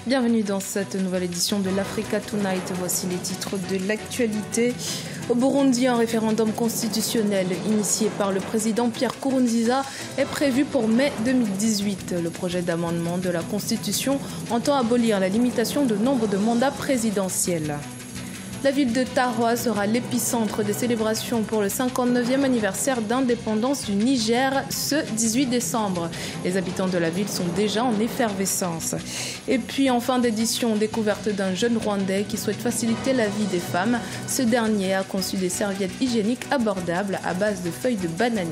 Bienvenue dans cette nouvelle édition de l'Africa Tonight. Voici les titres de l'actualité. Au Burundi, un référendum constitutionnel initié par le président Pierre Nkurunziza est prévu pour mai 2018. Le projet d'amendement de la Constitution entend abolir la limitation de nombre de mandats présidentiels. La ville de Taroua sera l'épicentre des célébrations pour le 59e anniversaire d'indépendance du Niger ce 18 décembre. Les habitants de la ville sont déjà en effervescence. Et puis en fin d'édition, découverte d'un jeune Rwandais qui souhaite faciliter la vie des femmes. Ce dernier a conçu des serviettes hygiéniques abordables à base de feuilles de bananier.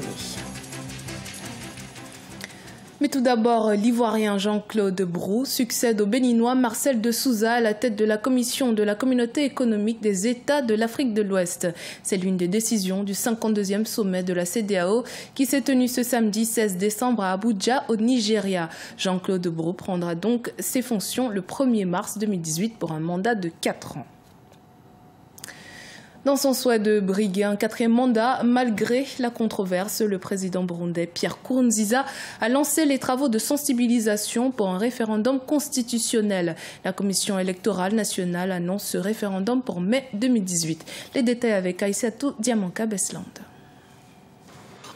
Mais tout d'abord, l'Ivoirien Jean-Claude Brou succède au Béninois Marcel de Souza à la tête de la commission de la communauté économique des États de l'Afrique de l'Ouest. C'est l'une des décisions du 52e sommet de la CEDEAO qui s'est tenu ce samedi 16 décembre à Abuja au Nigeria. Jean-Claude Brou prendra donc ses fonctions le 1er mars 2018 pour un mandat de 4 ans. Dans son souhait de briguer un 4e mandat, malgré la controverse, le président burundais Pierre Nkurunziza a lancé les travaux de sensibilisation pour un référendum constitutionnel. La Commission électorale nationale annonce ce référendum pour mai 2018. Les détails avec Aïssatou Diamanka-Besland.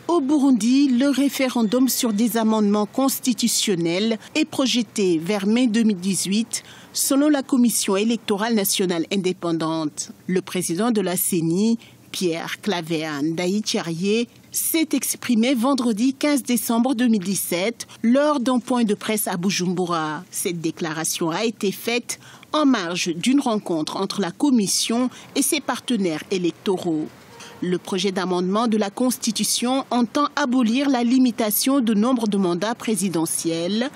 Au Burundi, le référendum sur des amendements constitutionnels est projeté vers mai 2018, selon la Commission électorale nationale indépendante. Le président de la CENI, Pierre Claver Ndayishimiye, s'est exprimé vendredi 15 décembre 2017 lors d'un point de presse à Bujumbura. Cette déclaration a été faite en marge d'une rencontre entre la Commission et ses partenaires électoraux. Le projet d'amendement de la Constitution entend abolir la limitation de nombre de mandats présidentiels.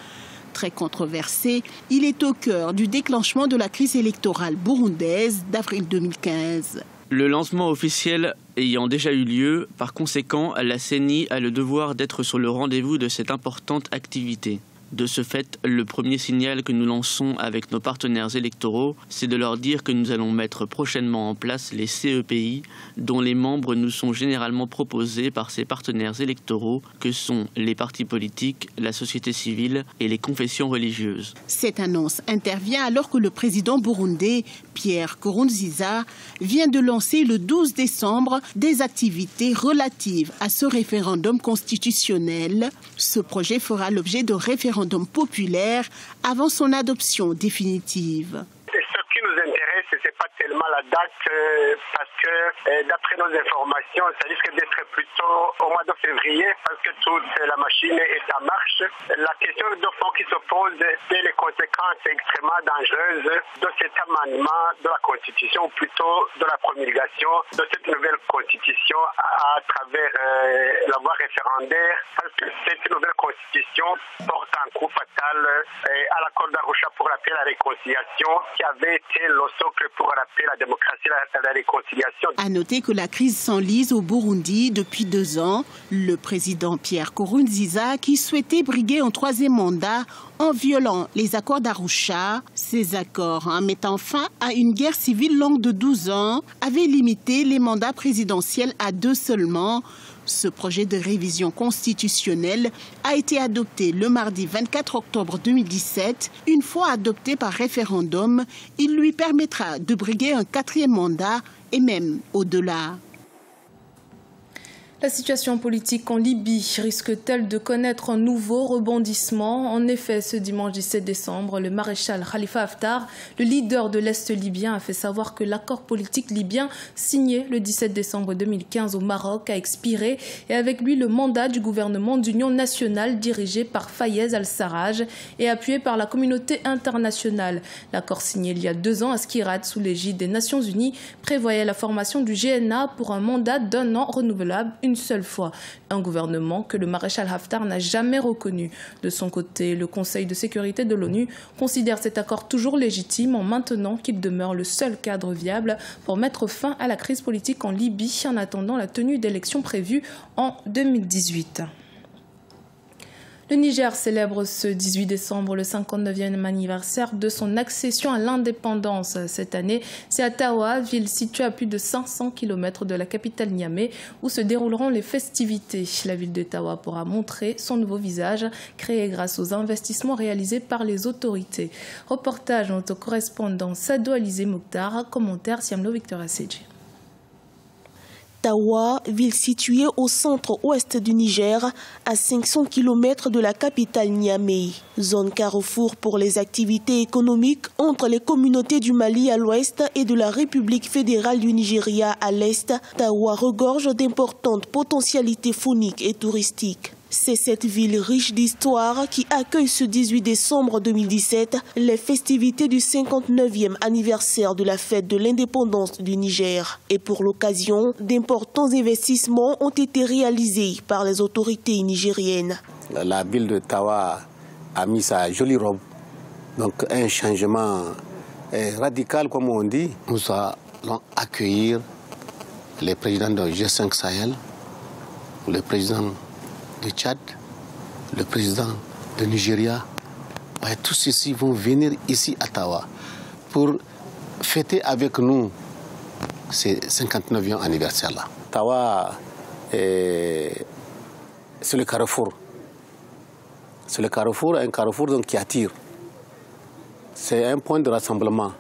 Très controversé, il est au cœur du déclenchement de la crise électorale burundaise d'avril 2015. Le lancement officiel ayant déjà eu lieu, par conséquent, la CENI a le devoir d'être sur le rendez-vous de cette importante activité. De ce fait, le premier signal que nous lançons avec nos partenaires électoraux, c'est de leur dire que nous allons mettre prochainement en place les CEPI, dont les membres nous sont généralement proposés par ces partenaires électoraux, que sont les partis politiques, la société civile et les confessions religieuses. Cette annonce intervient alors que le président burundais, Pierre Nkurunziza, vient de lancer le 12 décembre des activités relatives à ce référendum constitutionnel. Ce projet fera l'objet de référendum populaire avant son adoption définitive. Ce qui nous intéresse, ce n'est pas tellement la date, parce que d'après nos informations, ça risque d'être plutôt au mois de février, parce que toute la machine est en marche. La question de fond qui se pose, c'est les conséquences extrêmement dangereuses de cet amendement de la Constitution, ou plutôt de la promulgation de cette nouvelle Constitution à travers la voie référendaire, parce que cette nouvelle Constitution porte un coup fatal à l'accord d'Arusha pour la paix et la réconciliation, qui avait été le socle pour la paix, la démocratie et la réconciliation. À noter que la crise s'enlise au Burundi depuis 2 ans. Le président Pierre Nkurunziza, qui souhaitait briguer un 3e mandat en violant les accords d'Arusha, ces accords, en mettant fin à une guerre civile longue de 12 ans, avaient limité les mandats présidentiels à 2 seulement. Ce projet de révision constitutionnelle a été adopté le mardi 24 octobre 2017. Une fois adopté par référendum, il lui permettra de briguer un 4e mandat et même au-delà. La situation politique en Libye risque-t-elle de connaître un nouveau rebondissement? En effet, ce dimanche 17 décembre, le maréchal Khalifa Haftar, le leader de l'Est libyen, a fait savoir que l'accord politique libyen signé le 17 décembre 2015 au Maroc a expiré et avec lui le mandat du gouvernement d'union nationale dirigé par Fayez al-Sarraj et appuyé par la communauté internationale. L'accord signé il y a 2 ans à Skhirat sous l'égide des Nations Unies prévoyait la formation du GNA pour un mandat d'1 an renouvelable une seule fois. Un gouvernement que le maréchal Haftar n'a jamais reconnu. De son côté, le Conseil de sécurité de l'ONU considère cet accord toujours légitime en maintenant qu'il demeure le seul cadre viable pour mettre fin à la crise politique en Libye en attendant la tenue d'élections prévues en 2018. Le Niger célèbre ce 18 décembre le 59e anniversaire de son accession à l'indépendance. Cette année, c'est à Tawa, ville située à plus de 500 km de la capitale Niamey, où se dérouleront les festivités. La ville de Tawa pourra montrer son nouveau visage, créé grâce aux investissements réalisés par les autorités. Reportage de notre correspondant Sado Alizé Mokhtar, commentaire Siamlo Victoria Seji. Tawa, ville située au centre-ouest du Niger, à 500 km de la capitale Niamey. Zone carrefour pour les activités économiques entre les communautés du Mali à l'ouest et de la République fédérale du Nigeria à l'est, Tawa regorge d'importantes potentialités fauniques et touristiques. C'est cette ville riche d'histoire qui accueille ce 18 décembre 2017 les festivités du 59e anniversaire de la fête de l'indépendance du Niger. Et pour l'occasion, d'importants investissements ont été réalisés par les autorités nigériennes. La ville de Tawa a mis sa jolie robe, donc un changement radical comme on dit. Nous allons accueillir les présidents de G5 Sahel, le président du Tchad, le président du Nigeria. Tous ceux-ci vont venir ici à Tawa pour fêter avec nous ce 59e anniversaire-là. Tawa, c'est le carrefour. C'est le carrefour, un carrefour donc, qui attire. C'est un point de rassemblement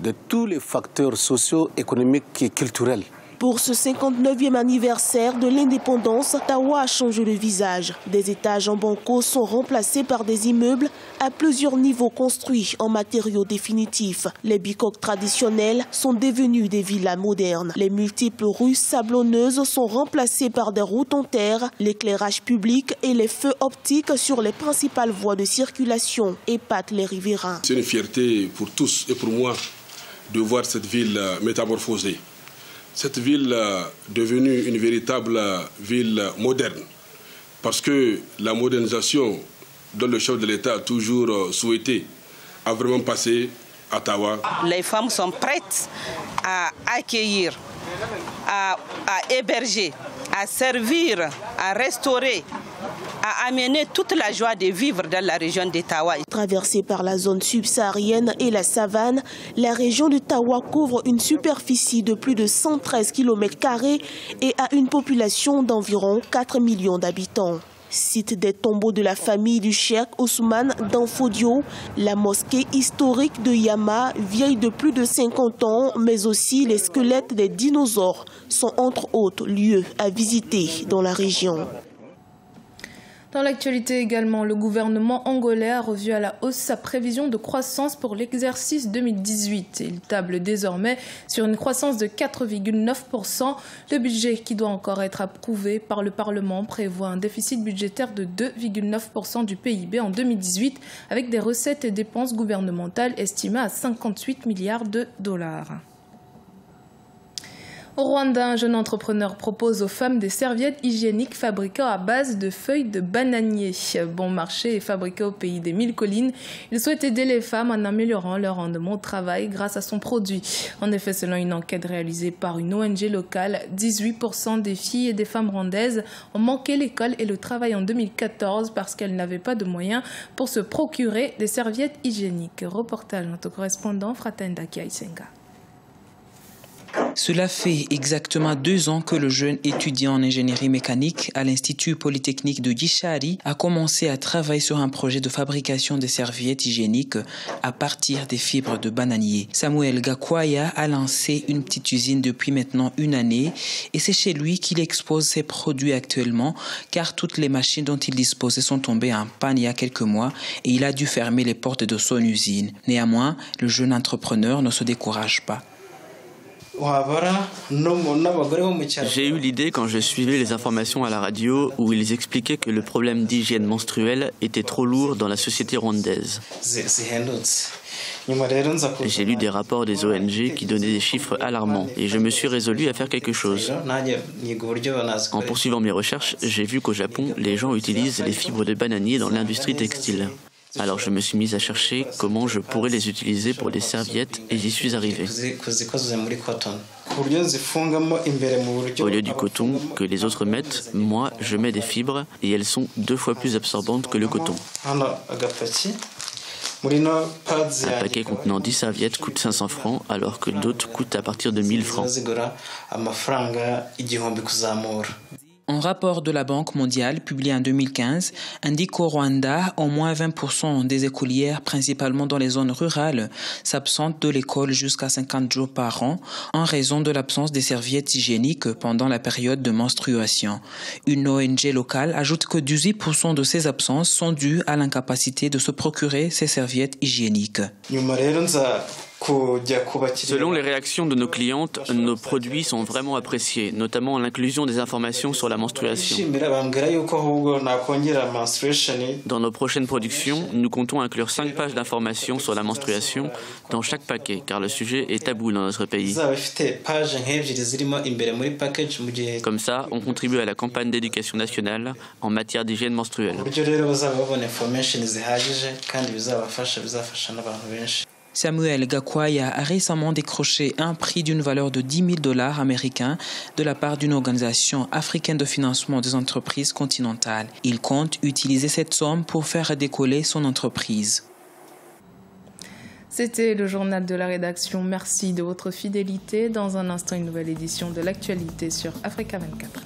de tous les facteurs sociaux, économiques et culturels. Pour ce 59e anniversaire de l'indépendance, Tawa a changé le visage. Des étages en banco sont remplacés par des immeubles à plusieurs niveaux construits en matériaux définitifs. Les bicoques traditionnelles sont devenues des villas modernes. Les multiples rues sablonneuses sont remplacées par des routes en terre. L'éclairage public et les feux optiques sur les principales voies de circulation épatent les riverains. C'est une fierté pour tous et pour moi de voir cette ville métamorphosée. Cette ville devenue une véritable ville moderne, parce que la modernisation dont le chef de l'État a toujours souhaité a vraiment passé à Tawa. Les femmes sont prêtes à accueillir, à héberger, à servir, à restaurer, à amener toute la joie de vivre dans la région de Tawa. Traversée par la zone subsaharienne et la savane, la région de Tawa couvre une superficie de plus de 113 km² et a une population d'environ 4 millions d'habitants. Site des tombeaux de la famille du cheikh Ousmane d'Anfodio, la mosquée historique de Yama, vieille de plus de 50 ans, mais aussi les squelettes des dinosaures sont entre autres lieux à visiter dans la région. Dans l'actualité également, le gouvernement angolais a revu à la hausse sa prévision de croissance pour l'exercice 2018. Il table désormais sur une croissance de 4,9%. Le budget qui doit encore être approuvé par le Parlement prévoit un déficit budgétaire de 2,9% du PIB en 2018 avec des recettes et dépenses gouvernementales estimées à 58 milliards de dollars. Au Rwanda, un jeune entrepreneur propose aux femmes des serviettes hygiéniques fabriquées à base de feuilles de bananier. Bon marché et fabriqué au pays des 1000 collines, il souhaite aider les femmes en améliorant leur rendement au travail grâce à son produit. En effet, selon une enquête réalisée par une ONG locale, 18% des filles et des femmes rwandaises ont manqué l'école et le travail en 2014 parce qu'elles n'avaient pas de moyens pour se procurer des serviettes hygiéniques. Reportage de notre correspondant Fratenda Kiaisenga. Cela fait exactement 2 ans que le jeune étudiant en ingénierie mécanique à l'Institut Polytechnique de Gishari a commencé à travailler sur un projet de fabrication de serviettes hygiéniques à partir des fibres de bananier. Samuel Gakwaya a lancé une petite usine depuis maintenant 1 année et c'est chez lui qu'il expose ses produits actuellement car toutes les machines dont il disposait sont tombées en panne il y a quelques mois et il a dû fermer les portes de son usine. Néanmoins, le jeune entrepreneur ne se décourage pas. J'ai eu l'idée quand je suivais les informations à la radio où ils expliquaient que le problème d'hygiène menstruelle était trop lourd dans la société rwandaise. J'ai lu des rapports des ONG qui donnaient des chiffres alarmants et je me suis résolu à faire quelque chose. En poursuivant mes recherches, j'ai vu qu'au Japon, les gens utilisent les fibres de bananier dans l'industrie textile. Alors je me suis mise à chercher comment je pourrais les utiliser pour des serviettes et j'y suis arrivé. Au lieu du coton que les autres mettent, moi je mets des fibres et elles sont 2 fois plus absorbantes que le coton. Un paquet contenant 10 serviettes coûte 500 francs alors que d'autres coûtent à partir de 1000 francs. Un rapport de la Banque mondiale publié en 2015 indique qu'au Rwanda, au moins 20% des écolières, principalement dans les zones rurales, s'absentent de l'école jusqu'à 50 jours par an en raison de l'absence des serviettes hygiéniques pendant la période de menstruation. Une ONG locale ajoute que 18% de ces absences sont dues à l'incapacité de se procurer ces serviettes hygiéniques. Selon les réactions de nos clientes, nos produits sont vraiment appréciés, notamment l'inclusion des informations sur la menstruation. Dans nos prochaines productions, nous comptons inclure 5 pages d'informations sur la menstruation dans chaque paquet, car le sujet est tabou dans notre pays. Comme ça, on contribue à la campagne d'éducation nationale en matière d'hygiène menstruelle. Samuel Gakwaya a récemment décroché un prix d'une valeur de $10 000 américains de la part d'une organisation africaine de financement des entreprises continentales. Il compte utiliser cette somme pour faire décoller son entreprise. C'était le journal de la rédaction. Merci de votre fidélité. Dans un instant, une nouvelle édition de l'actualité sur Africa 24.